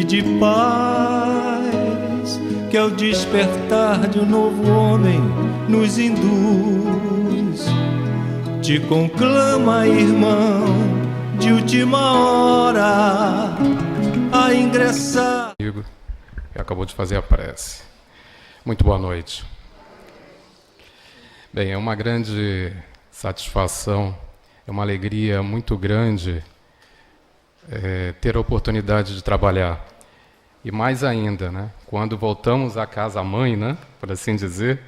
e de paz, que ao despertar de um novo homem nos induz. Te conclama, irmão, de última hora, a ingressar. Que acabou de fazer a prece. Muito boa noite. Bem, é uma grande satisfação, é uma alegria muito grande ter a oportunidade de trabalhar. E mais ainda, né, quando voltamos à casa-mãe, né, por assim dizer,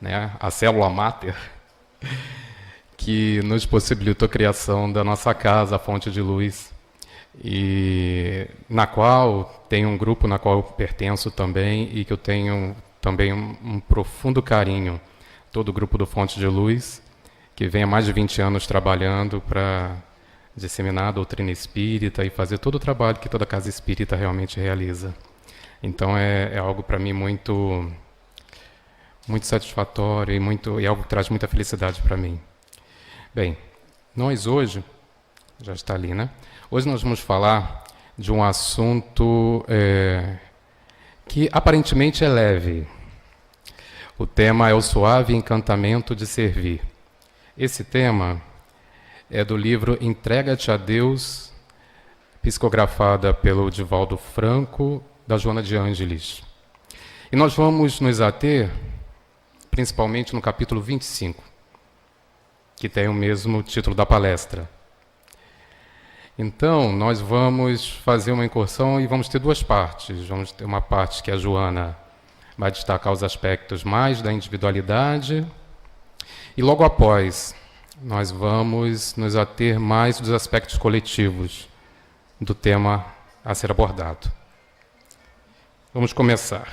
né, a célula máter, que nos possibilitou a criação da nossa casa, a Fonte de Luz, e na qual tem um grupo na qual eu pertenço também e que eu tenho também um profundo carinho, todo o grupo do Fonte de Luz, que vem há mais de 20 anos trabalhando para disseminar a doutrina espírita e fazer todo o trabalho que toda casa espírita realmente realiza. Então é algo para mim muito satisfatório e algo que traz muita felicidade para mim. Bem, nós hoje, já está ali, né? Hoje nós vamos falar de um assunto que aparentemente é leve. O tema é o suave encantamento de servir. Esse tema é do livro Entrega-te a Deus, psicografada pelo Divaldo Franco, da Joana de Ângeles. E nós vamos nos ater principalmente no capítulo 25, que tem o mesmo título da palestra. Então, nós vamos fazer uma incursão e vamos ter duas partes. Vamos ter uma parte que a Joana vai destacar os aspectos mais da individualidade, e logo após nós vamos nos ater mais dos aspectos coletivos do tema a ser abordado. Vamos começar.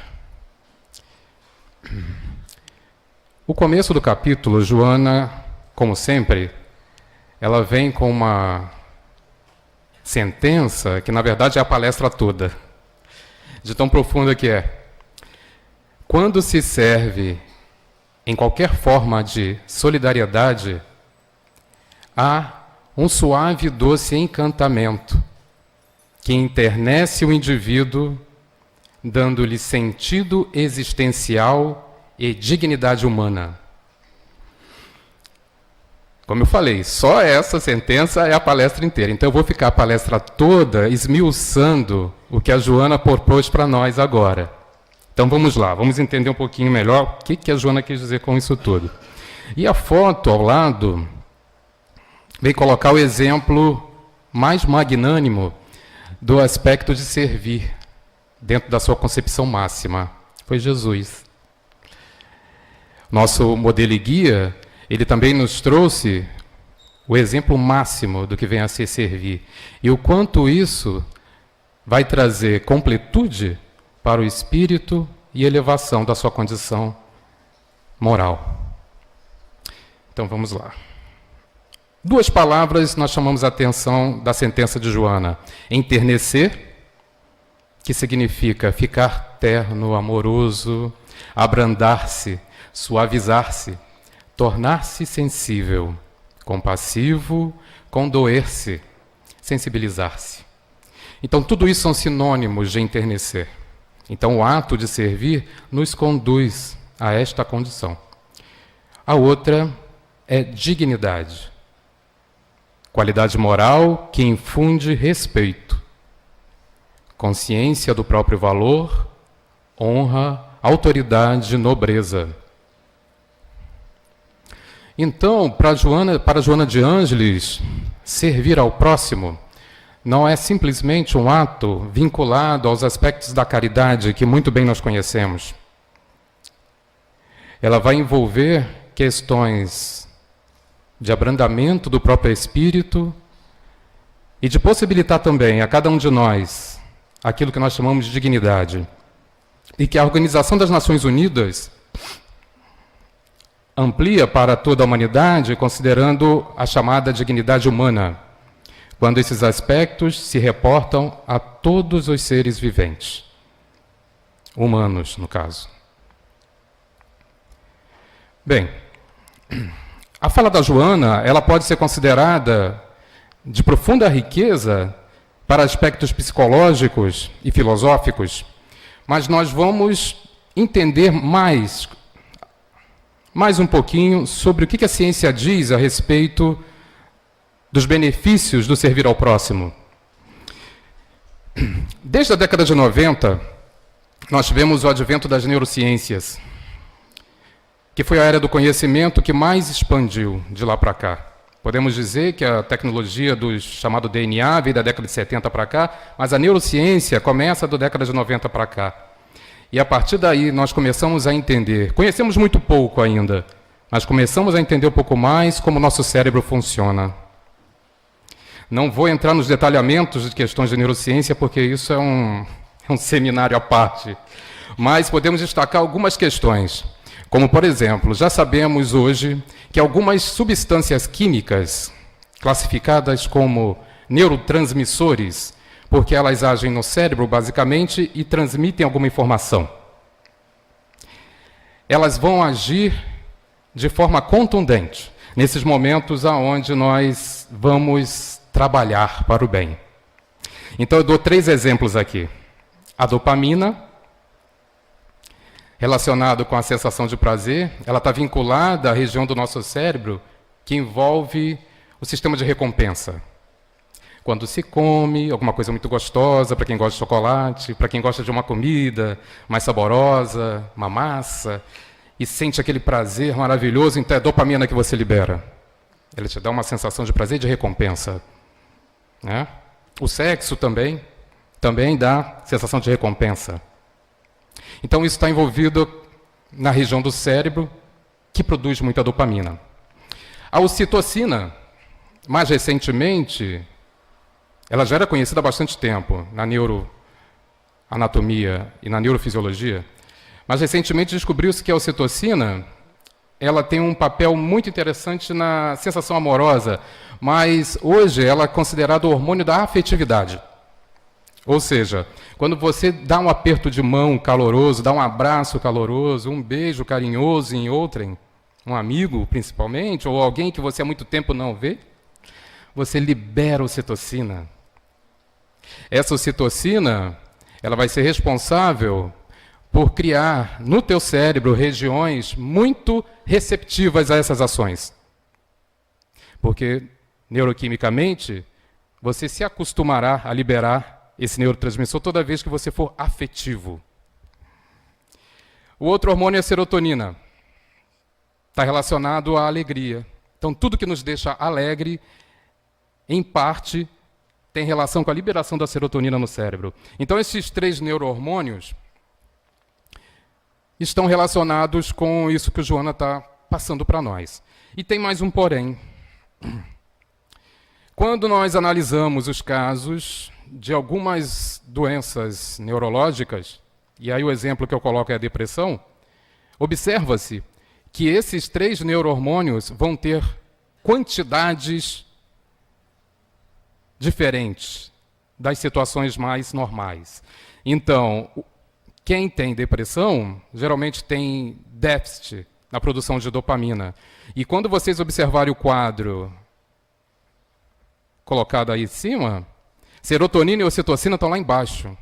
O começo do capítulo, Joana, como sempre, ela vem com uma sentença que, na verdade, é a palestra toda, de tão profunda que é. Quando se serve em qualquer forma de solidariedade, há um suave e doce encantamento que enternece o indivíduo, dando-lhe sentido existencial e dignidade humana. Como eu falei, só essa sentença é a palestra inteira. Então eu vou ficar a palestra toda esmiuçando o que a Joana propôs para nós agora. Então vamos lá, vamos entender um pouquinho melhor o que a Joana quis dizer com isso tudo. E a foto ao lado vem colocar o exemplo mais magnânimo do aspecto de servir dentro da sua concepção máxima. Foi Jesus. Nosso modelo e guia, ele também nos trouxe o exemplo máximo do que vem a ser servir. E o quanto isso vai trazer completude para o espírito e elevação da sua condição moral. Então vamos lá. Duas palavras nós chamamos a atenção da sentença de Joana. Enternecer, que significa ficar terno, amoroso, abrandar-se, suavizar-se, tornar-se sensível, compassivo, condoer-se, sensibilizar-se. Então tudo isso são sinônimos de enternecer. Então o ato de servir nos conduz a esta condição. A outra é dignidade. Qualidade moral que infunde respeito, consciência do próprio valor, honra, autoridade, nobreza. Então, para Joana de Ângeles, servir ao próximo não é simplesmente um ato vinculado aos aspectos da caridade que muito bem nós conhecemos. Ela vai envolver questões de abrandamento do próprio espírito e de possibilitar também a cada um de nós aquilo que nós chamamos de dignidade. E que a Organização das Nações Unidas amplia para toda a humanidade, considerando a chamada dignidade humana, quando esses aspectos se reportam a todos os seres viventes, humanos, no caso. Bem, a fala da Joana, ela pode ser considerada de profunda riqueza para aspectos psicológicos e filosóficos, mas nós vamos entender mais um pouquinho sobre o que a ciência diz a respeito dos benefícios do servir ao próximo. Desde a década de 90, nós tivemos o advento das neurociências, que foi a era do conhecimento que mais expandiu de lá para cá. Podemos dizer que a tecnologia do chamado DNA veio da década de 70 para cá, mas a neurociência começa da década de 90 para cá. E a partir daí nós começamos a entender, conhecemos muito pouco ainda, mas começamos a entender um pouco mais como o nosso cérebro funciona. Não vou entrar nos detalhamentos de questões de neurociência, porque isso é um seminário à parte, mas podemos destacar algumas questões. Como, por exemplo, já sabemos hoje que algumas substâncias químicas, classificadas como neurotransmissores, porque elas agem no cérebro, basicamente, e transmitem alguma informação. Elas vão agir de forma contundente, nesses momentos onde nós vamos trabalhar para o bem. Então, eu dou 3 exemplos aqui. A dopamina, relacionado com a sensação de prazer, ela está vinculada à região do nosso cérebro que envolve o sistema de recompensa. Quando se come alguma coisa muito gostosa, para quem gosta de chocolate, para quem gosta de uma comida mais saborosa, uma massa, e sente aquele prazer maravilhoso, então é a dopamina que você libera. Ela te dá uma sensação de prazer e de recompensa. Né? O sexo também dá sensação de recompensa. Então, isso está envolvido na região do cérebro que produz muita dopamina. A ocitocina, mais recentemente, ela já era conhecida há bastante tempo na neuroanatomia e na neurofisiologia, mas recentemente descobriu-se que a ocitocina ela tem um papel muito interessante na sensação amorosa, mas hoje ela é considerada o hormônio da afetividade. Ou seja, quando você dá um aperto de mão caloroso, dá um abraço caloroso, um beijo carinhoso em outrem, um amigo principalmente, ou alguém que você há muito tempo não vê, você libera ocitocina. Essa ocitocina, ela vai ser responsável por criar no teu cérebro regiões muito receptivas a essas ações. Porque, neuroquimicamente, você se acostumará a liberar esse neurotransmissor toda vez que você for afetivo. O outro hormônio é a serotonina. Está relacionado à alegria. Então, tudo que nos deixa alegre, em parte, tem relação com a liberação da serotonina no cérebro. Então, esses 3 neurohormônios estão relacionados com isso que o Joana está passando para nós. E tem mais um porém. Quando nós analisamos os casos de algumas doenças neurológicas, e aí o exemplo que eu coloco é a depressão, observa-se que esses 3 neurohormônios vão ter quantidades diferentes das situações mais normais. Então, quem tem depressão, geralmente tem déficit na produção de dopamina. E quando vocês observarem o quadro colocado aí em cima, serotonina e ocitocina estão lá embaixo.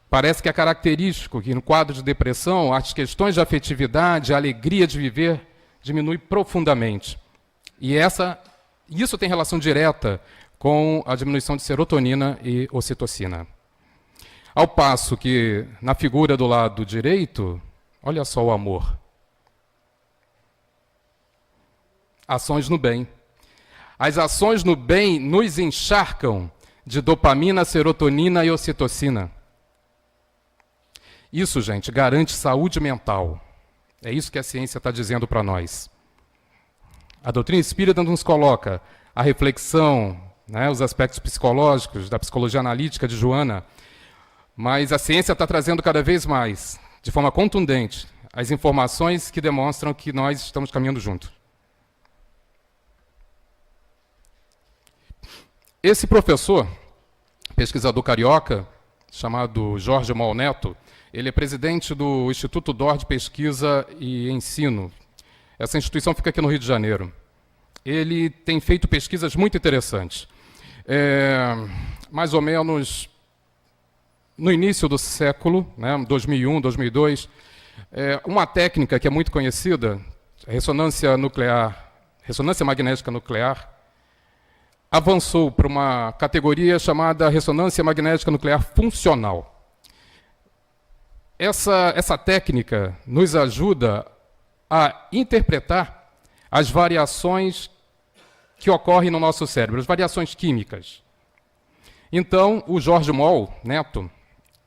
Parece que é característico que no quadro de depressão, as questões de afetividade, a alegria de viver, diminui profundamente. E isso tem relação direta com a diminuição de serotonina e ocitocina. Ao passo que, na figura do lado direito, olha só o amor. Ações no bem. As ações no bem nos encharcam de dopamina, serotonina e ocitocina. Isso, gente, garante saúde mental. É isso que a ciência está dizendo para nós. A doutrina espírita nos coloca a reflexão, né, os aspectos psicológicos da psicologia analítica de Joana, mas a ciência está trazendo cada vez mais, de forma contundente, as informações que demonstram que nós estamos caminhando juntos. Esse professor, pesquisador carioca, chamado Jorge Mol Neto, ele é presidente do Instituto DOR de Pesquisa e Ensino. Essa instituição fica aqui no Rio de Janeiro. Ele tem feito pesquisas muito interessantes. mais ou menos no início do século, né, 2001, 2002, uma técnica que é muito conhecida, ressonância magnética nuclear, avançou para uma categoria chamada ressonância magnética nuclear funcional. Essa técnica nos ajuda a interpretar as variações que ocorrem no nosso cérebro, as variações químicas. Então, o Jorge Moll, neto,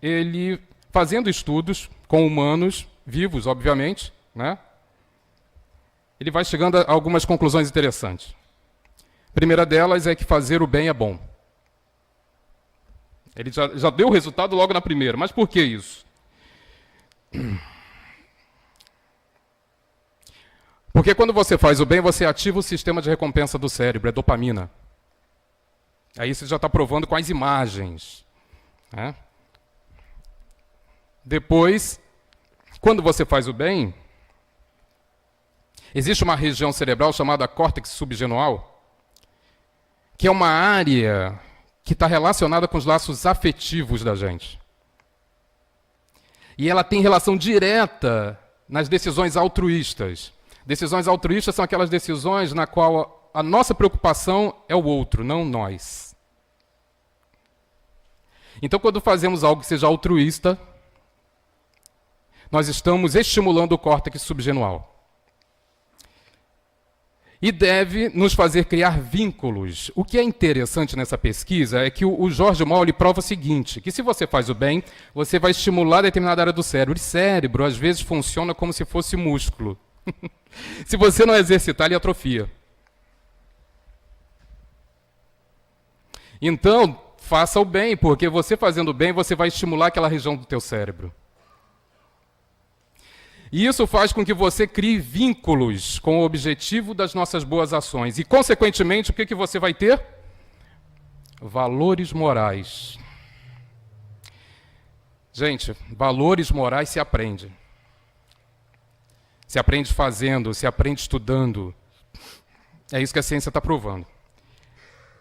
ele, fazendo estudos com humanos, vivos, obviamente, né, ele vai chegando a algumas conclusões interessantes. A primeira delas é que fazer o bem é bom. Ele já deu o resultado logo na primeira, mas por que isso? Porque quando você faz o bem, você ativa o sistema de recompensa do cérebro, é dopamina. Aí você já está provando com as imagens, né? Depois, quando você faz o bem, existe uma região cerebral chamada córtex subgenual, que é uma área que está relacionada com os laços afetivos da gente. E ela tem relação direta nas decisões altruístas. Decisões altruístas são aquelas decisões na qual a nossa preocupação é o outro, não nós. Então, quando fazemos algo que seja altruísta, nós estamos estimulando o córtex subgenual. E deve nos fazer criar vínculos. O que é interessante nessa pesquisa é que o Jorge Moll ele prova o seguinte, que se você faz o bem, você vai estimular determinada área do cérebro. E cérebro, às vezes, funciona como se fosse músculo. Se você não exercitar, ele atrofia. Então, faça o bem, porque você fazendo o bem, você vai estimular aquela região do teu cérebro. E isso faz com que você crie vínculos com o objetivo das nossas boas ações. E, consequentemente, o que você vai ter? Valores morais. Gente, valores morais se aprende. Se aprende fazendo, se aprende estudando. É isso que a ciência está provando.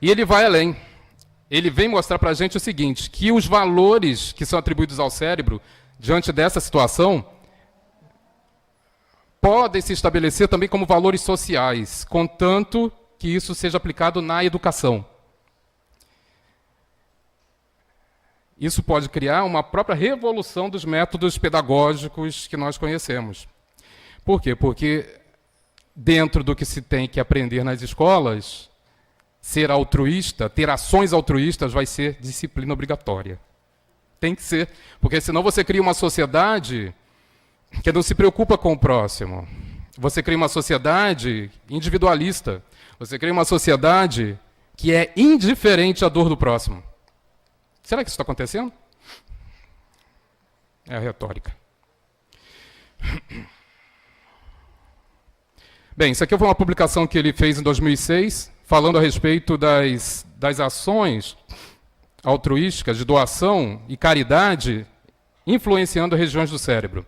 E ele vai além. Ele vem mostrar para a gente o seguinte, que os valores que são atribuídos ao cérebro, diante dessa situação, podem se estabelecer também como valores sociais, contanto que isso seja aplicado na educação. Isso pode criar uma própria revolução dos métodos pedagógicos que nós conhecemos. Por quê? Porque dentro do que se tem que aprender nas escolas, ser altruísta, ter ações altruístas vai ser disciplina obrigatória. Tem que ser, porque senão você cria uma sociedade que não se preocupa com o próximo. Você cria uma sociedade individualista. Você cria uma sociedade que é indiferente à dor do próximo. Será que isso está acontecendo? É a retórica. Bem, isso aqui foi uma publicação que ele fez em 2006, falando a respeito das ações altruísticas de doação e caridade influenciando regiões do cérebro.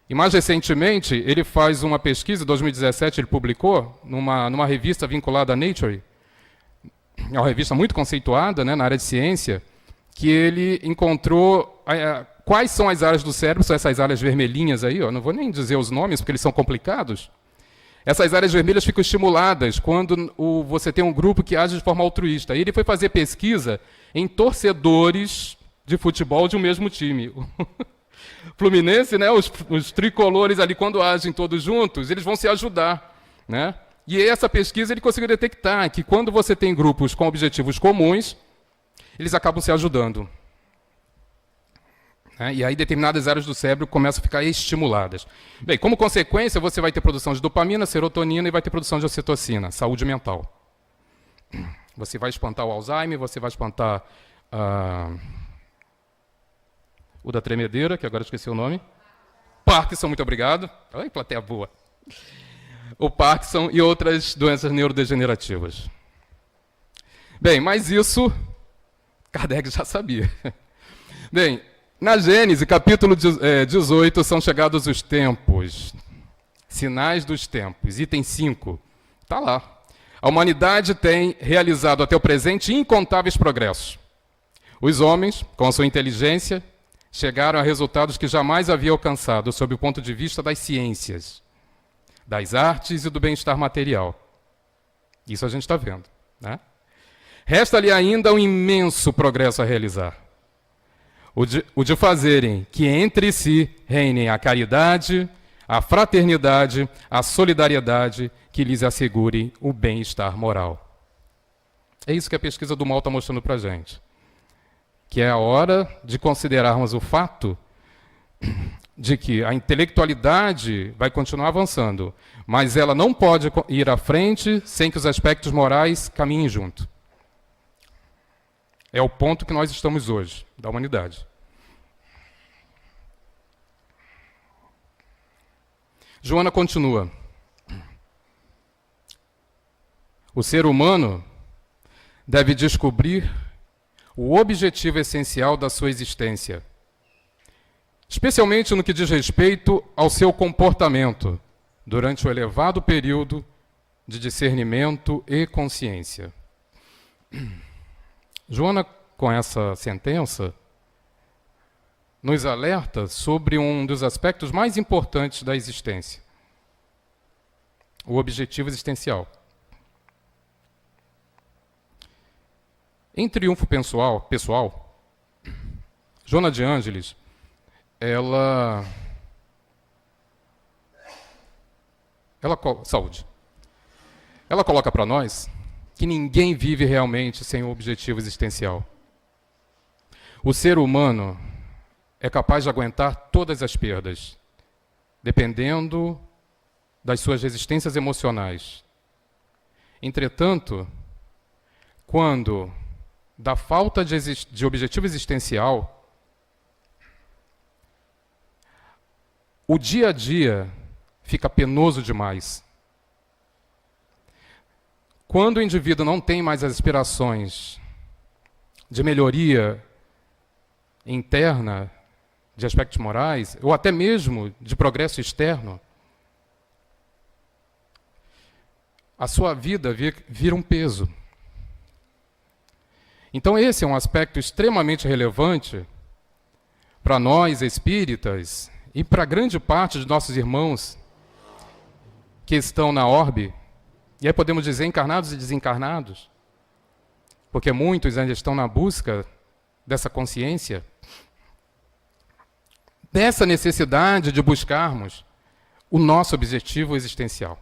E mais recentemente, ele faz uma pesquisa, em 2017 ele publicou, numa revista vinculada à Nature, é uma revista muito conceituada, né, na área de ciência, que ele encontrou quais são as áreas do cérebro, são essas áreas vermelhinhas aí, ó, não vou nem dizer os nomes porque eles são complicados. Essas áreas vermelhas ficam estimuladas quando você tem um grupo que age de forma altruísta. E ele foi fazer pesquisa em torcedores de futebol de um mesmo time. Fluminense, né, os tricolores ali, quando agem todos juntos, eles vão se ajudar, né? E essa pesquisa ele conseguiu detectar que quando você tem grupos com objetivos comuns, eles acabam se ajudando. E aí determinadas áreas do cérebro começam a ficar estimuladas. Bem, como consequência, você vai ter produção de dopamina, serotonina e vai ter produção de ocitocina, saúde mental. Você vai espantar o Alzheimer, você vai espantar o da tremedeira, que agora eu esqueci o nome. Parkinson, muito obrigado. Ai, plateia boa. O Parkinson e outras doenças neurodegenerativas. Bem, mas isso Kardec já sabia. Bem, na Gênesis, capítulo 18, são chegados os tempos. Sinais dos tempos. Item 5. Está lá. A humanidade tem realizado até o presente incontáveis progressos. Os homens, com a sua inteligência, chegaram a resultados que jamais haviam alcançado sob o ponto de vista das ciências, das artes e do bem-estar material. Isso a gente está vendo, né? Resta-lhe ainda um imenso progresso a realizar. O de fazerem que entre si reinem a caridade, a fraternidade, a solidariedade que lhes assegurem o bem-estar moral. É isso que a pesquisa do mal está mostrando para a gente. Que é a hora de considerarmos o fato de que a intelectualidade vai continuar avançando, mas ela não pode ir à frente sem que os aspectos morais caminhem junto. É o ponto que nós estamos hoje, da humanidade. Joana continua. O ser humano deve descobrir o objetivo essencial da sua existência, especialmente no que diz respeito ao seu comportamento durante o elevado período de discernimento e consciência. Joana, com essa sentença, nos alerta sobre um dos aspectos mais importantes da existência, o objetivo existencial. Em Triunfo Pessoal, Joana de Ângelis, saúde. Ela coloca para nós que ninguém vive realmente sem um objetivo existencial. O ser humano é capaz de aguentar todas as perdas, dependendo das suas resistências emocionais. Entretanto, quando da falta de objetivo existencial, o dia a dia fica penoso demais. Quando o indivíduo não tem mais as aspirações de melhoria interna, de aspectos morais, ou até mesmo de progresso externo, a sua vida vira um peso. Então esse é um aspecto extremamente relevante para nós espíritas e para grande parte de nossos irmãos que estão na orbe, e aí podemos dizer encarnados e desencarnados, porque muitos ainda estão na busca dessa consciência, dessa necessidade de buscarmos o nosso objetivo existencial.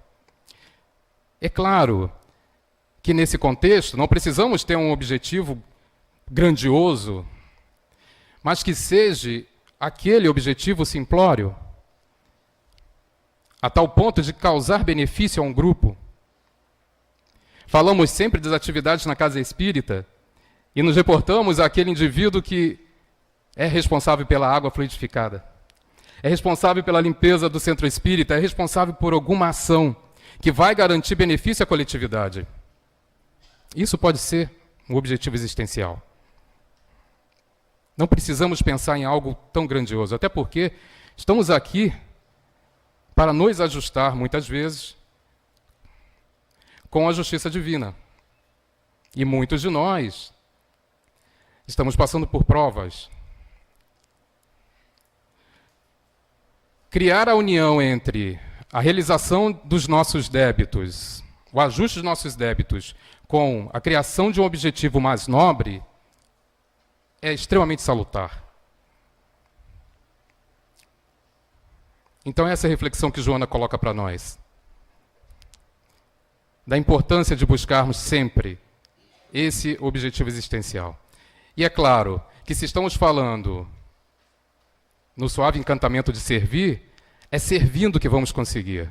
É claro que nesse contexto não precisamos ter um objetivo grandioso, mas que seja aquele objetivo simplório, a tal ponto de causar benefício a um grupo. Falamos sempre das atividades na casa espírita e nos reportamos àquele indivíduo que é responsável pela água fluidificada, é responsável pela limpeza do centro espírita, é responsável por alguma ação que vai garantir benefício à coletividade. Isso pode ser um objetivo existencial. Não precisamos pensar em algo tão grandioso, até porque estamos aqui para nos ajustar, muitas vezes, com a justiça divina. E muitos de nós estamos passando por provas. Criar a união entre a realização dos nossos débitos, o ajuste dos nossos débitos, com a criação de um objetivo mais nobre, é extremamente salutar. Então essa é a reflexão que Joana coloca para nós. Da importância de buscarmos sempre esse objetivo existencial. E é claro que se estamos falando no suave encantamento de servir, é servindo que vamos conseguir.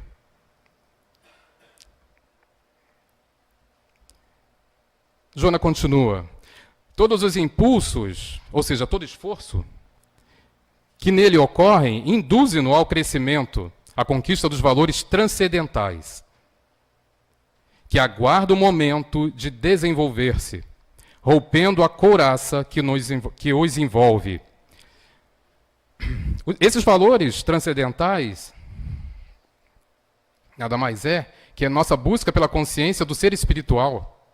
Joana continua. Todos os impulsos, ou seja, todo esforço que nele ocorrem, induzem-no ao crescimento, à conquista dos valores transcendentais, que aguarda o momento de desenvolver-se, rompendo a couraça que os envolve. Esses valores transcendentais nada mais é que é a nossa busca pela consciência do ser espiritual.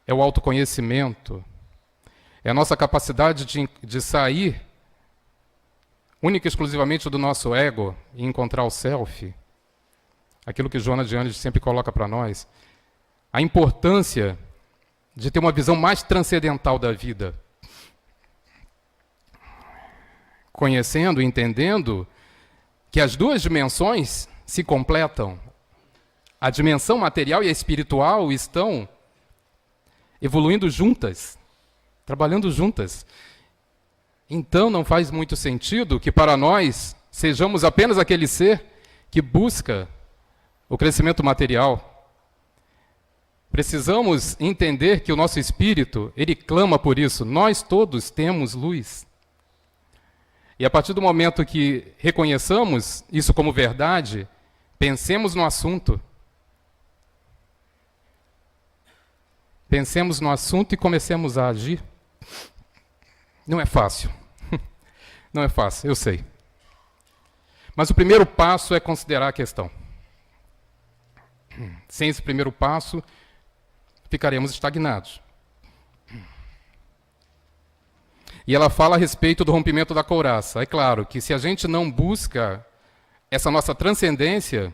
É o autoconhecimento, é a nossa capacidade de sair única e exclusivamente do nosso ego e encontrar o self, aquilo que Joana de Ângeles sempre coloca para nós, a importância de ter uma visão mais transcendental da vida, conhecendo e entendendo que as duas dimensões se completam. A dimensão material e a espiritual estão evoluindo juntas, trabalhando juntas. Então não faz muito sentido que para nós sejamos apenas aquele ser que busca o crescimento material. Precisamos entender que o nosso espírito, ele clama por isso. Nós todos temos luz. E a partir do momento que reconheçamos isso como verdade, pensemos no assunto. Pensemos no assunto e comecemos a agir. Não é fácil. Não é fácil, eu sei. Mas o primeiro passo é considerar a questão. Sem esse primeiro passo, ficaremos estagnados. E ela fala a respeito do rompimento da couraça. É claro que se a gente não busca essa nossa transcendência,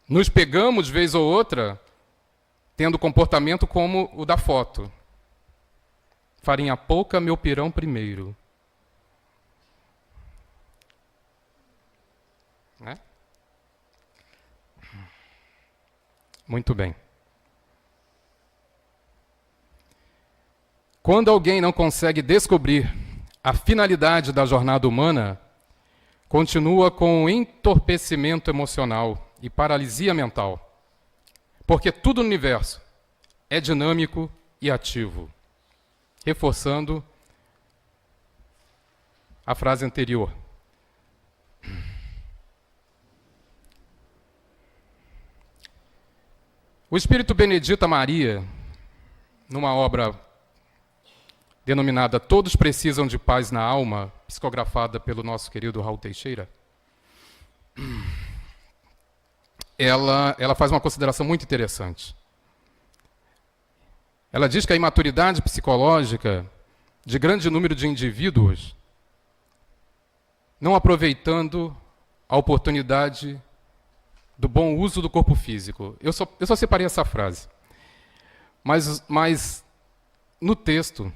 nos pegamos, de vez ou outra, tendo comportamento como o da foto. Farinha pouca, meu pirão primeiro. Né? Muito bem. Quando alguém não consegue descobrir a finalidade da jornada humana, continua com entorpecimento emocional e paralisia mental. Porque tudo no universo é dinâmico e ativo. Reforçando a frase anterior. O Espírito Benedita Maria, numa obra denominada Todos Precisam de Paz na Alma, psicografada pelo nosso querido Raul Teixeira, ela faz uma consideração muito interessante. Ela diz que a imaturidade psicológica de grande número de indivíduos, não aproveitando a oportunidade do bom uso do corpo físico. Eu só separei essa frase. Mas no texto,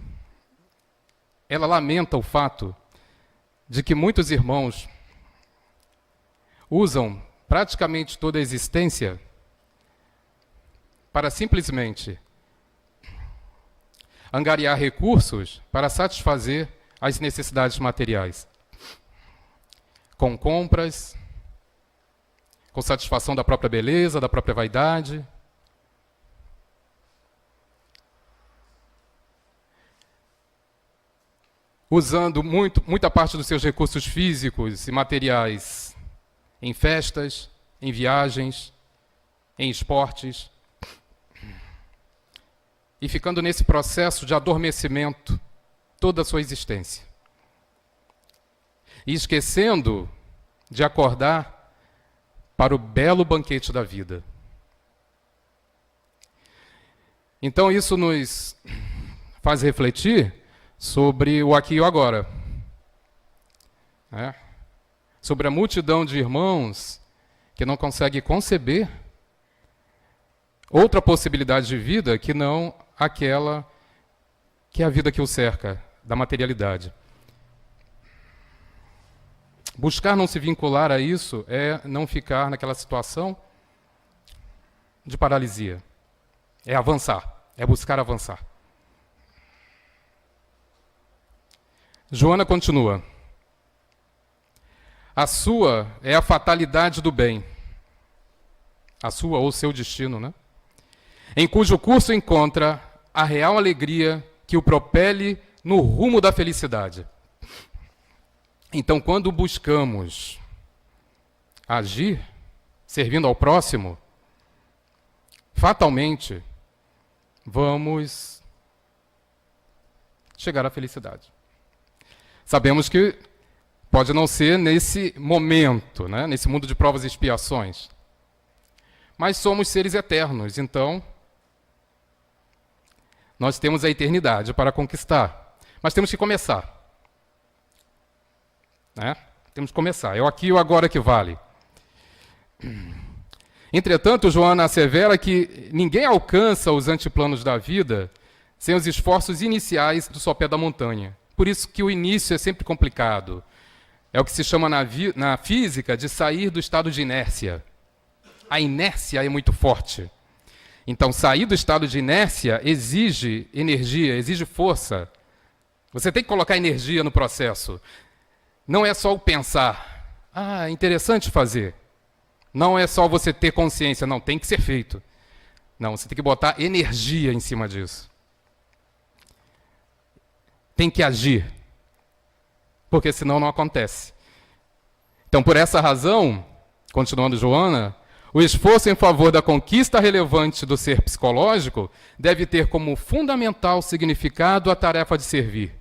ela lamenta o fato de que muitos irmãos usam praticamente toda a existência para simplesmente angariar recursos para satisfazer as necessidades materiais. Com compras, com satisfação da própria beleza, da própria vaidade. Usando muita parte dos seus recursos físicos e materiais em festas, em viagens, em esportes, e ficando nesse processo de adormecimento toda a sua existência. E esquecendo de acordar para o belo banquete da vida. Então isso nos faz refletir sobre o aqui e o agora. Sobre a multidão de irmãos que não consegue conceber outra possibilidade de vida que não aquela que é a vida que o cerca, da materialidade. Buscar não se vincular a isso é não ficar naquela situação de paralisia. É avançar, é buscar avançar. Joana continua. A sua é a fatalidade do bem. A sua ou seu destino, né? Em cujo curso encontra a real alegria que o propele no rumo da felicidade. Então, quando buscamos agir, servindo ao próximo, fatalmente vamos chegar à felicidade. Sabemos que Pode não ser nesse momento, né? Nesse mundo de provas e expiações. Mas somos seres eternos, então nós temos a eternidade para conquistar. Mas temos que começar. Né? Temos que começar. É o aqui e o agora que vale. Entretanto, Joana assevera que ninguém alcança os anteplanos da vida sem os esforços iniciais do sopé da montanha. Por isso que o início é sempre complicado. É o que se chama na física de sair do estado de inércia. A inércia é muito forte. Então, sair do estado de inércia exige energia, exige força. Você tem que colocar energia no processo. Não é só o pensar. Ah, é interessante fazer. Não é só você ter consciência. Não, tem que ser feito. Não, você tem que botar energia em cima disso. Tem que agir. Porque senão não acontece. Então, por essa razão, continuando Joana, o esforço em favor da conquista relevante do ser psicológico deve ter como fundamental significado a tarefa de servir.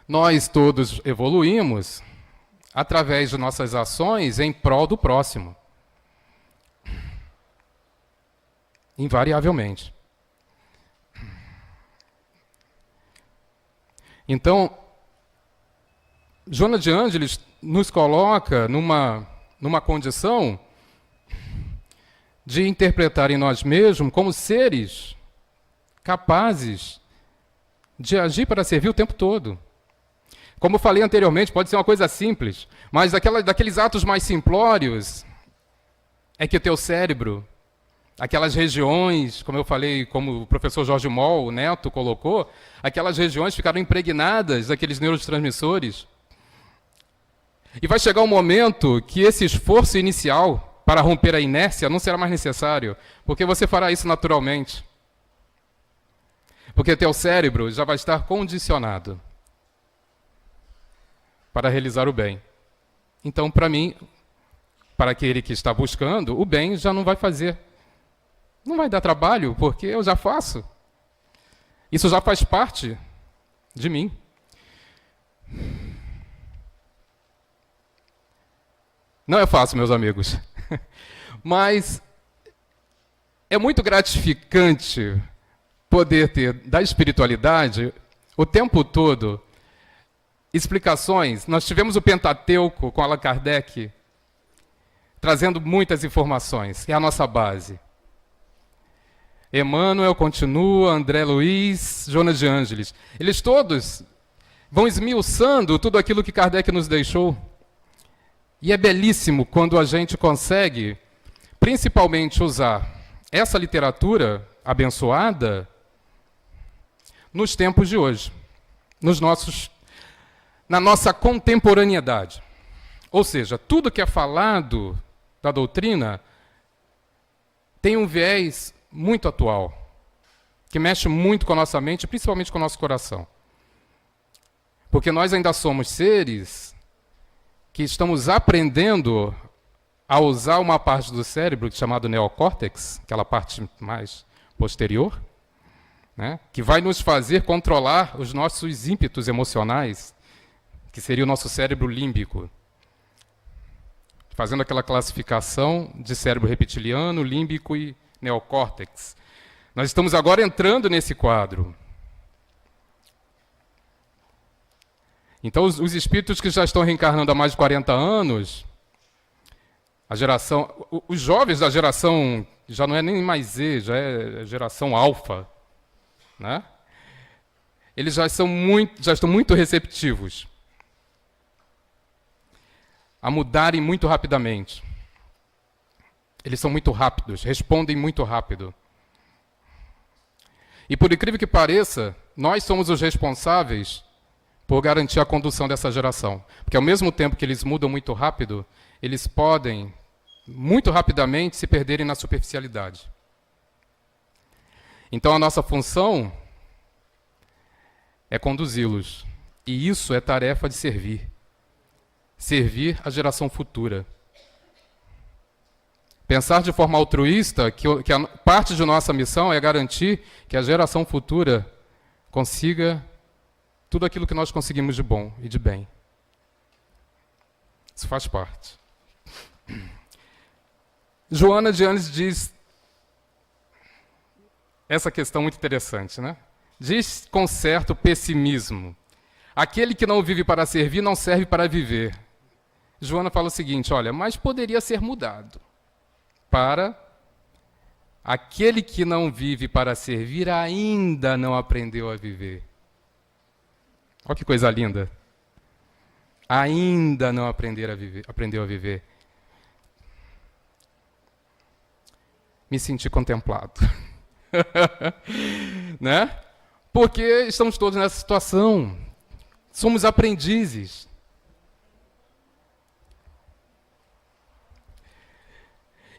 Nós todos evoluímos através de nossas ações em prol do próximo. Invariavelmente. Então, Joana de Ângeles nos coloca numa condição de interpretar em nós mesmos como seres capazes de agir para servir o tempo todo. Como eu falei anteriormente, pode ser uma coisa simples, mas daqueles atos mais simplórios é que o teu cérebro, aquelas regiões, como eu falei, como o professor Jorge Moll, o neto, colocou, aquelas regiões ficaram impregnadas daqueles neurotransmissores. E vai chegar um momento que esse esforço inicial para romper a inércia não será mais necessário, porque você fará isso naturalmente. Porque teu cérebro já vai estar condicionado para realizar o bem. Então, para mim, para aquele que está buscando, o bem já não vai fazer. Não vai dar trabalho, porque eu já faço. Isso já faz parte de mim. Não é fácil, meus amigos. Mas é muito gratificante poder ter da espiritualidade o tempo todo explicações. Nós tivemos o Pentateuco com Allan Kardec, trazendo muitas informações, que é a nossa base. Emmanuel continua, André Luiz, Joana de Ângeles. Eles todos vão esmiuçando tudo aquilo que Kardec nos deixou. E é belíssimo quando a gente consegue, principalmente, usar essa literatura abençoada nos tempos de hoje, na nossa contemporaneidade. Ou seja, tudo que é falado da doutrina tem um viés muito atual, que mexe muito com a nossa mente, principalmente com o nosso coração. Porque nós ainda somos seres que estamos aprendendo a usar uma parte do cérebro chamado neocórtex, aquela parte mais posterior, né, que vai nos fazer controlar os nossos ímpetos emocionais, que seria o nosso cérebro límbico, fazendo aquela classificação de cérebro reptiliano, límbico e neocórtex. Nós estamos agora entrando nesse quadro. Então, os espíritos que já estão reencarnando há mais de 40 anos, os jovens da geração, já não é nem mais Z, já é geração alfa, né? Eles já estão muito receptivos a mudarem muito rapidamente. Eles são muito rápidos, respondem muito rápido. E por incrível que pareça, nós somos os responsáveis por garantir a condução dessa geração. Porque ao mesmo tempo que eles mudam muito rápido, eles podem, muito rapidamente, se perderem na superficialidade. Então a nossa função é conduzi-los. E isso é tarefa de servir. Servir a geração futura. Pensar de forma altruísta que a parte de nossa missão é garantir que a geração futura consiga tudo aquilo que nós conseguimos de bom e de bem. Isso faz parte. Joana de Ângeles diz essa questão muito interessante, né? Diz com certo pessimismo: aquele que não vive para servir não serve para viver. Joana fala o seguinte: olha, mas poderia ser mudado para aquele que não vive para servir ainda não aprendeu a viver. Olha que coisa linda. Ainda não aprendeu a viver. Me senti contemplado. Né? Porque estamos todos nessa situação. Somos aprendizes.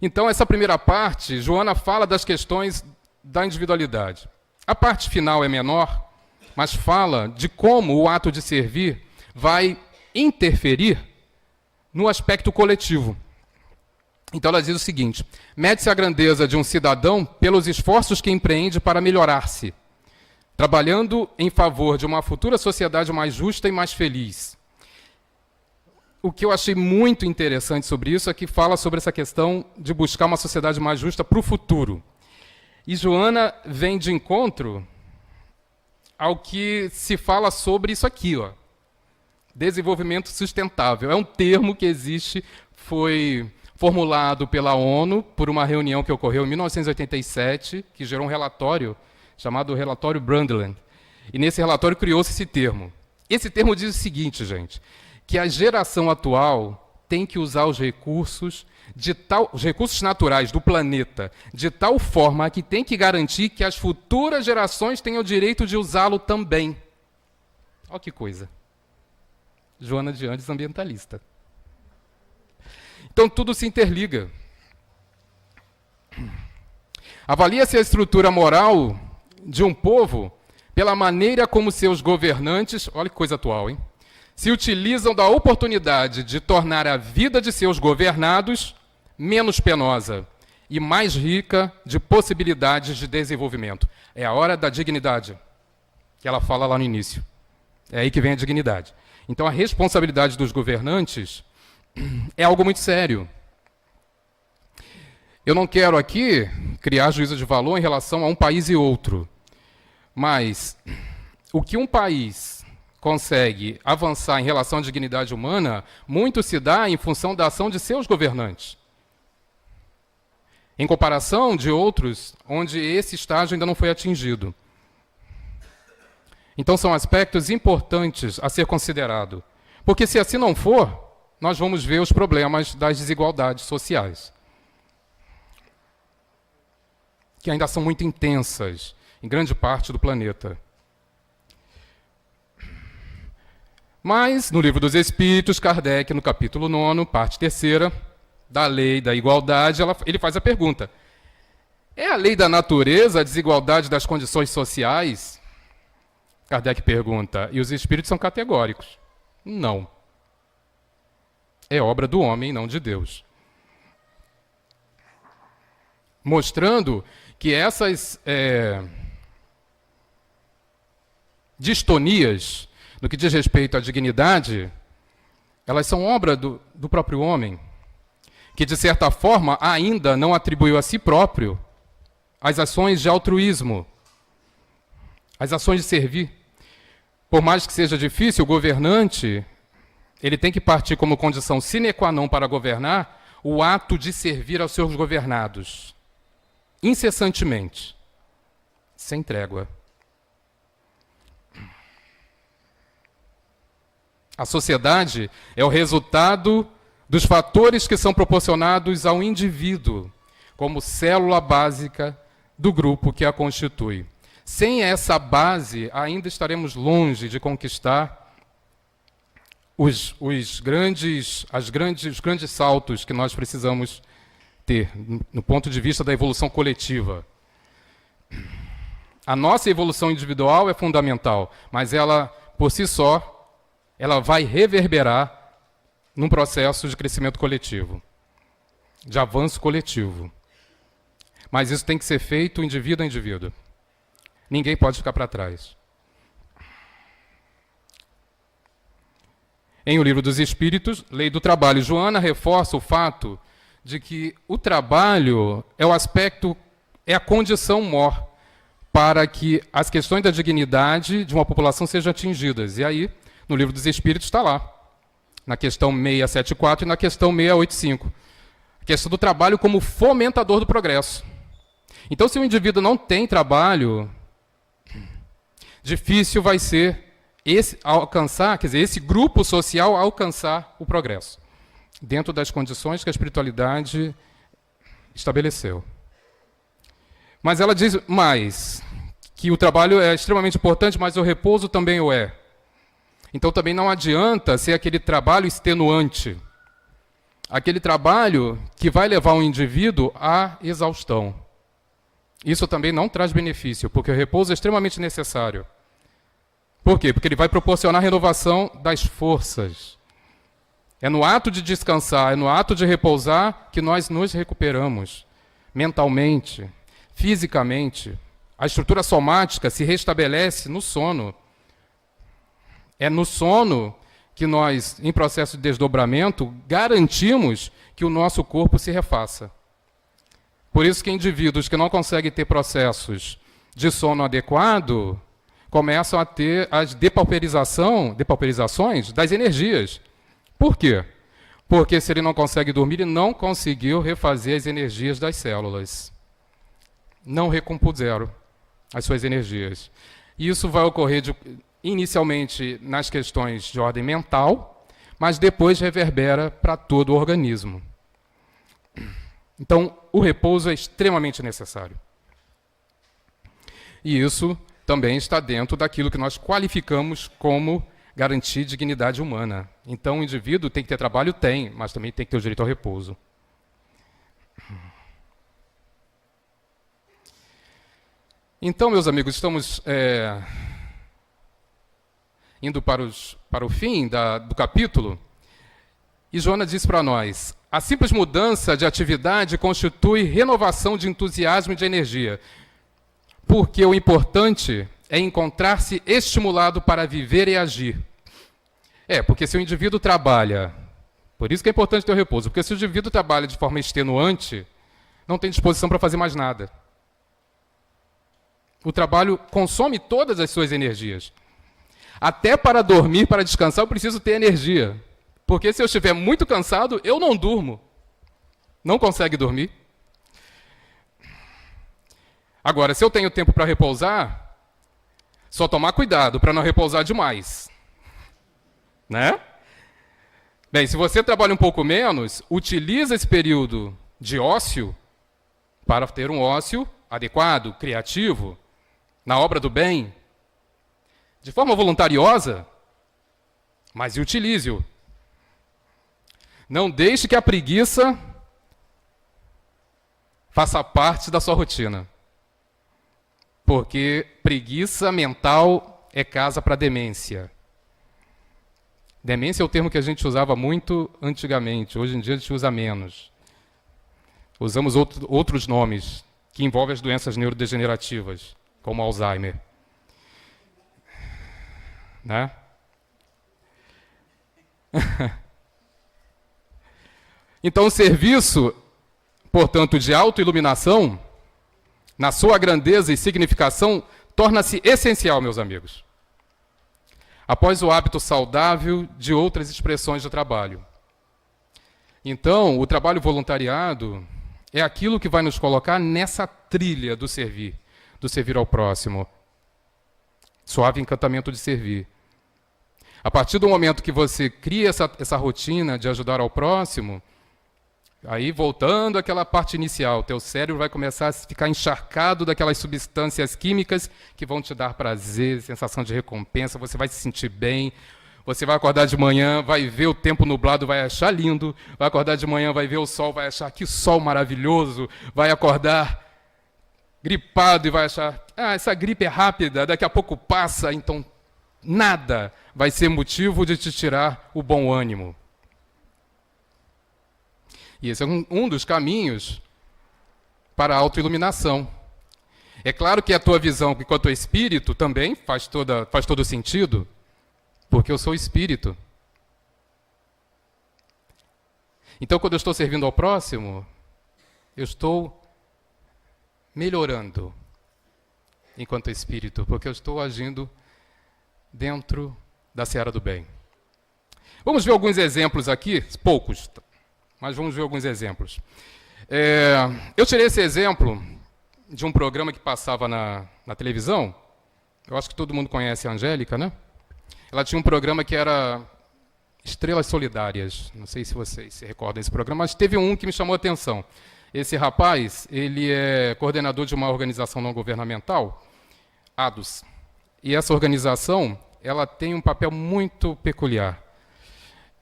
Então, essa primeira parte, Joana fala das questões da individualidade. A parte final é menor, mas fala de como o ato de servir vai interferir no aspecto coletivo. Então ela diz o seguinte: mede-se a grandeza de um cidadão pelos esforços que empreende para melhorar-se, trabalhando em favor de uma futura sociedade mais justa e mais feliz. O que eu achei muito interessante sobre isso é que fala sobre essa questão de buscar uma sociedade mais justa para o futuro. E Joana vem de encontro ao que se fala sobre isso aqui, ó. Desenvolvimento sustentável. É um termo que existe, foi formulado pela ONU por uma reunião que ocorreu em 1987, que gerou um relatório chamado Relatório Brundtland. E nesse relatório criou-se esse termo. Esse termo diz o seguinte, gente, que a geração atual tem que usar os recursos naturais do planeta de tal forma que tem que garantir que as futuras gerações tenham o direito de usá-lo também. Olha que coisa. Joana de Ângeles, ambientalista. Então tudo se interliga. Avalia-se a estrutura moral de um povo pela maneira como seus governantes, olha que coisa atual, hein? Se utilizam da oportunidade de tornar a vida de seus governados menos penosa e mais rica de possibilidades de desenvolvimento. É a hora da dignidade, que ela fala lá no início. É aí que vem a dignidade. Então a responsabilidade dos governantes é algo muito sério. Eu não quero aqui criar juízo de valor em relação a um país e outro, mas o que um país consegue avançar em relação à dignidade humana, muito se dá em função da ação de seus governantes, em comparação de outros onde esse estágio ainda não foi atingido. Então são aspectos importantes a ser considerado, porque se assim não for, nós vamos ver os problemas das desigualdades sociais, que ainda são muito intensas em grande parte do planeta. Mas, no Livro dos Espíritos, Kardec, no capítulo 9, parte 3ª, da lei da igualdade, ele faz a pergunta: é a lei da natureza a desigualdade das condições sociais? Kardec pergunta, e os espíritos são categóricos: não. É obra do homem, não de Deus. Mostrando que essas distonias, no que diz respeito à dignidade, elas são obra do próprio homem, que, de certa forma, ainda não atribuiu a si próprio as ações de altruísmo, as ações de servir. Por mais que seja difícil, o governante ele tem que partir como condição sine qua non para governar o ato de servir aos seus governados, incessantemente, sem trégua. A sociedade é o resultado dos fatores que são proporcionados ao indivíduo, como célula básica do grupo que a constitui. Sem essa base, ainda estaremos longe de conquistar os grandes saltos que nós precisamos ter, no ponto de vista da evolução coletiva. A nossa evolução individual é fundamental, mas ela, por si só, ela vai reverberar num processo de crescimento coletivo, de avanço coletivo. Mas isso tem que ser feito indivíduo a indivíduo. Ninguém pode ficar para trás. em O Livro dos Espíritos, Lei do Trabalho. Joana reforça o fato de que o trabalho é o aspecto, é a condição mor para que as questões da dignidade de uma população sejam atingidas. E aí, no Livro dos Espíritos está lá, na questão 674 e na questão 685. A questão do trabalho como fomentador do progresso. Então, se o indivíduo não tem trabalho, difícil vai ser esse grupo social alcançar o progresso, dentro das condições que a espiritualidade estabeleceu. Mas ela diz mais, que o trabalho é extremamente importante, mas o repouso também o é. Então também não adianta ser aquele trabalho extenuante, aquele trabalho que vai levar um indivíduo à exaustão. Isso também não traz benefício, porque o repouso é extremamente necessário. Por quê? Porque ele vai proporcionar renovação das forças. É no ato de descansar, é no ato de repousar que nós nos recuperamos mentalmente, fisicamente. A estrutura somática se restabelece no sono. É no sono que nós, em processo de desdobramento, garantimos que o nosso corpo se refaça. Por isso que indivíduos que não conseguem ter processos de sono adequado começam a ter as depauperizações das energias. Por quê? Porque se ele não consegue dormir, ele não conseguiu refazer as energias das células. Não recompuseram as suas energias. Isso vai ocorrer inicialmente nas questões de ordem mental, mas depois reverbera para todo o organismo. Então, o repouso é extremamente necessário. E isso também está dentro daquilo que nós qualificamos como garantir dignidade humana. Então, o indivíduo tem que ter trabalho? Tem, mas também tem que ter o direito ao repouso. Então, meus amigos, estamos indo para o fim do capítulo, e Joana diz para nós: a simples mudança de atividade constitui renovação de entusiasmo e de energia, porque o importante é encontrar-se estimulado para viver e agir. Porque se o indivíduo trabalha, por isso que é importante ter o repouso, porque se o indivíduo trabalha de forma extenuante, não tem disposição para fazer mais nada. O trabalho consome todas as suas energias. Até para dormir, para descansar, eu preciso ter energia. Porque se eu estiver muito cansado, eu não durmo. Não consegue dormir. Agora, se eu tenho tempo para repousar, só tomar cuidado para não repousar demais. Né? Bem, se você trabalha um pouco menos, utiliza esse período de ócio para ter um ócio adequado, criativo, na obra do bem, de forma voluntariosa, mas utilize-o. Não deixe que a preguiça faça parte da sua rotina. Porque preguiça mental é casa para demência. Demência é o termo que a gente usava muito antigamente, hoje em dia a gente usa menos. Usamos outros nomes que envolvem as doenças neurodegenerativas, como Alzheimer. Né? Então, o serviço, portanto, de autoiluminação, na sua grandeza e significação, torna-se essencial, meus amigos, após o hábito saudável de outras expressões de trabalho. Então, o trabalho voluntariado é aquilo que vai nos colocar nessa trilha do servir ao próximo. Suave encantamento de servir. A partir do momento que você cria essa rotina de ajudar ao próximo, aí voltando àquela parte inicial, teu cérebro vai começar a ficar encharcado daquelas substâncias químicas que vão te dar prazer, sensação de recompensa, você vai se sentir bem, você vai acordar de manhã, vai ver o tempo nublado, vai achar lindo, vai acordar de manhã, vai ver o sol, vai achar que sol maravilhoso, vai acordar gripado e vai achar, essa gripe é rápida, daqui a pouco passa, então nada vai ser motivo de te tirar o bom ânimo. E esse é um dos caminhos para a autoiluminação. É claro que a tua visão, enquanto espírito, também faz todo sentido, porque eu sou espírito. Então, quando eu estou servindo ao próximo, eu estou melhorando enquanto espírito, porque eu estou agindo dentro da seara do bem. Vamos ver alguns exemplos aqui, poucos, mas vamos ver alguns exemplos. Eu tirei esse exemplo de um programa que passava na televisão. Eu acho que todo mundo conhece a Angélica, né? Ela tinha um programa que era Estrelas Solidárias. Não sei se vocês se recordam desse programa, mas teve um que me chamou a atenção. Esse rapaz, ele é coordenador de uma organização não governamental, ADOS. E essa organização, ela tem um papel muito peculiar.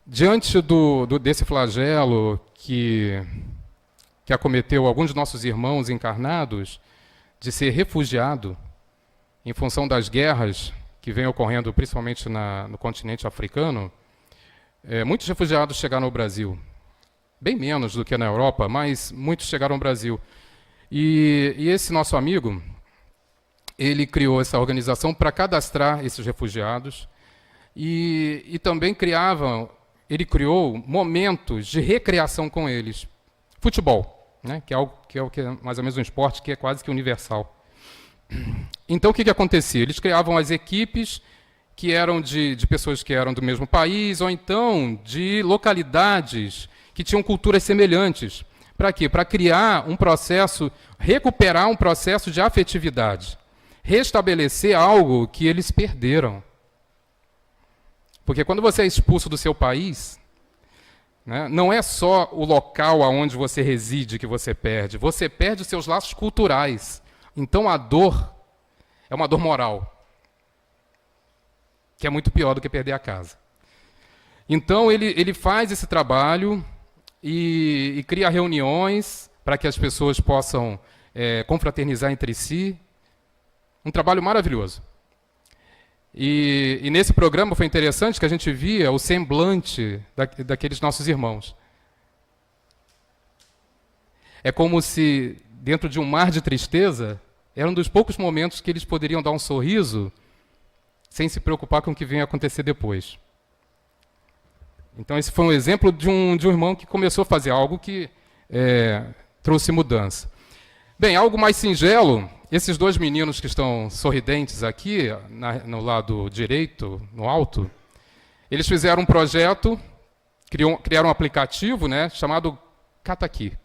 Diante desse flagelo que acometeu alguns de nossos irmãos encarnados, de ser refugiado em função das guerras que vêm ocorrendo principalmente no continente africano, muitos refugiados chegaram ao Brasil. Bem menos do que na Europa, mas muitos chegaram ao Brasil. E esse nosso amigo, ele criou essa organização para cadastrar esses refugiados e também ele criou momentos de recreação com eles. Futebol, né, que é mais ou menos um esporte que é quase que universal. Então, o que acontecia? Eles criavam as equipes que eram de pessoas que eram do mesmo país, ou então de localidades que tinham culturas semelhantes. Para quê? Para criar um processo, recuperar um processo de afetividade, restabelecer algo que eles perderam. Porque quando você é expulso do seu país, né, não é só o local aonde você reside que você perde os seus laços culturais. Então a dor é uma dor moral, que é muito pior do que perder a casa. Então ele faz esse trabalho e cria reuniões para que as pessoas possam confraternizar entre si. Um trabalho maravilhoso. E nesse programa foi interessante que a gente via o semblante daqueles nossos irmãos. É como se, dentro de um mar de tristeza, era um dos poucos momentos que eles poderiam dar um sorriso sem se preocupar com o que vinha acontecer depois. Então, esse foi um exemplo de um irmão que começou a fazer algo que trouxe mudança. Bem, algo mais singelo, esses dois meninos que estão sorridentes aqui, no lado direito, no alto, eles fizeram um projeto, criaram um aplicativo, né, chamado Cataqui,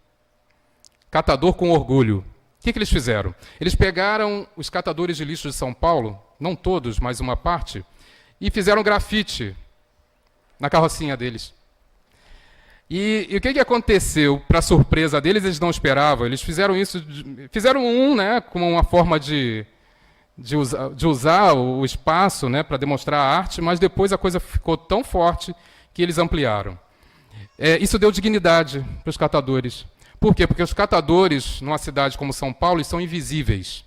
Catador com Orgulho. O que eles fizeram? Eles pegaram os catadores de lixo de São Paulo, não todos, mas uma parte, e fizeram grafite na carrocinha deles. E o que aconteceu? Para surpresa deles, eles não esperavam. Eles fizeram isso, né, como uma forma de usar o espaço, né, para demonstrar a arte, mas depois a coisa ficou tão forte que eles ampliaram. Isso deu dignidade para os catadores. Por quê? Porque os catadores, numa cidade como São Paulo, são invisíveis.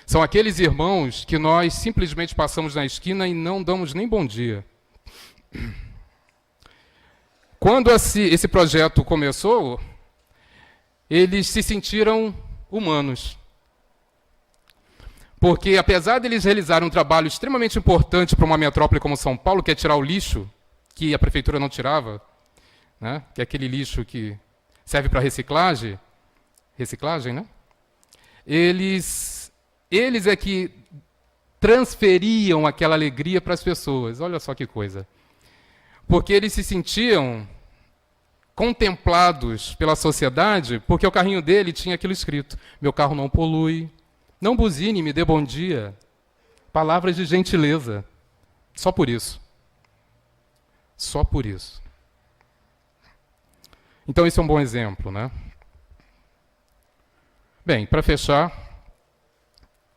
São aqueles irmãos que nós simplesmente passamos na esquina e não damos nem bom dia. Quando esse projeto começou, eles se sentiram humanos. Porque, apesar de eles realizarem um trabalho extremamente importante para uma metrópole como São Paulo, que é tirar o lixo, que a prefeitura não tirava, né, que é aquele lixo que serve para reciclagem, né? Eles é que transferiam aquela alegria para as pessoas. Olha só que coisa. Porque eles se sentiam contemplados pela sociedade, porque o carrinho dele tinha aquilo escrito: meu carro não polui, não buzine, me dê bom dia. Palavras de gentileza. Só por isso. Só por isso. Então, esse é um bom exemplo, né? Bem, para fechar,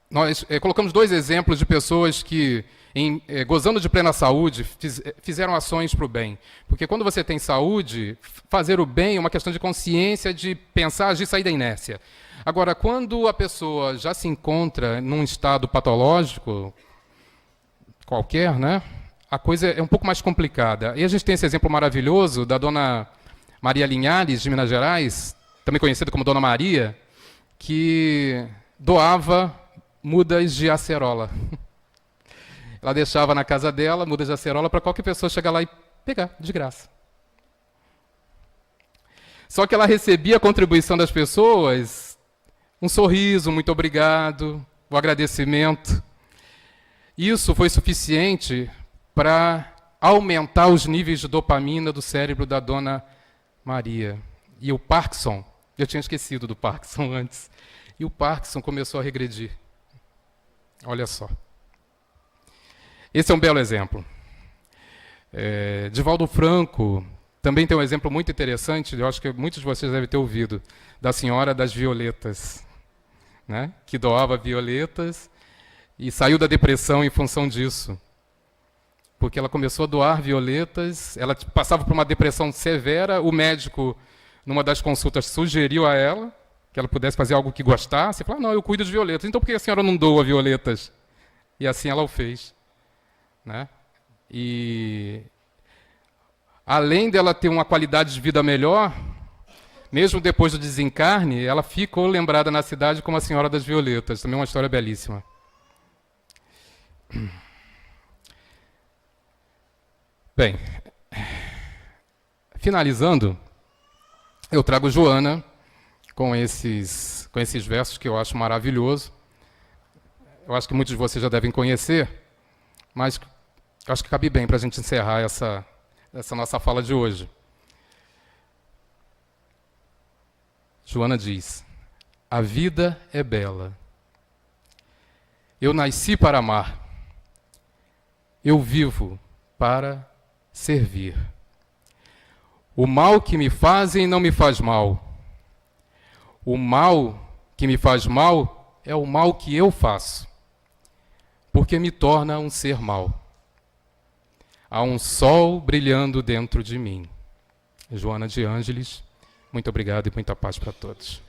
nós colocamos dois exemplos de pessoas que, gozando de plena saúde, fizeram ações para o bem. Porque quando você tem saúde, fazer o bem é uma questão de consciência, de pensar, agir, sair da inércia. Agora, quando a pessoa já se encontra num estado patológico, qualquer, né, a coisa é um pouco mais complicada. E a gente tem esse exemplo maravilhoso da dona Maria Linhares, de Minas Gerais, também conhecida como Dona Maria, que doava mudas de acerola. Ela deixava na casa dela mudas de acerola para qualquer pessoa chegar lá e pegar, de graça. Só que ela recebia a contribuição das pessoas, um sorriso, muito obrigado, o agradecimento. Isso foi suficiente para aumentar os níveis de dopamina do cérebro da dona Maria. E o Parkinson, eu tinha esquecido do Parkinson antes, e o Parkinson começou a regredir. Olha só. Esse é um belo exemplo. Divaldo Franco também tem um exemplo muito interessante, eu acho que muitos de vocês devem ter ouvido, da Senhora das Violetas, né? Que doava violetas e saiu da depressão em função disso. Porque ela começou a doar violetas, ela passava por uma depressão severa, o médico, numa das consultas, sugeriu a ela que ela pudesse fazer algo que gostasse. Falou, não, eu cuido de violetas, então por que a senhora não doa violetas? E assim ela o fez. Né? E, além dela ter uma qualidade de vida melhor, mesmo depois do desencarne, ela ficou lembrada na cidade como a Senhora das Violetas. Também uma história belíssima. Bem, finalizando, eu trago Joana com esses versos que eu acho maravilhoso. Eu acho que muitos de vocês já devem conhecer, mas acho que cabe bem para a gente encerrar essa nossa fala de hoje. Joana diz: a vida é bela. Eu nasci para amar. Eu vivo para servir. O mal que me fazem não me faz mal. O mal que me faz mal é o mal que eu faço, porque me torna um ser mau. Há um sol brilhando dentro de mim. Joana de Ângeles, muito obrigado e muita paz para todos.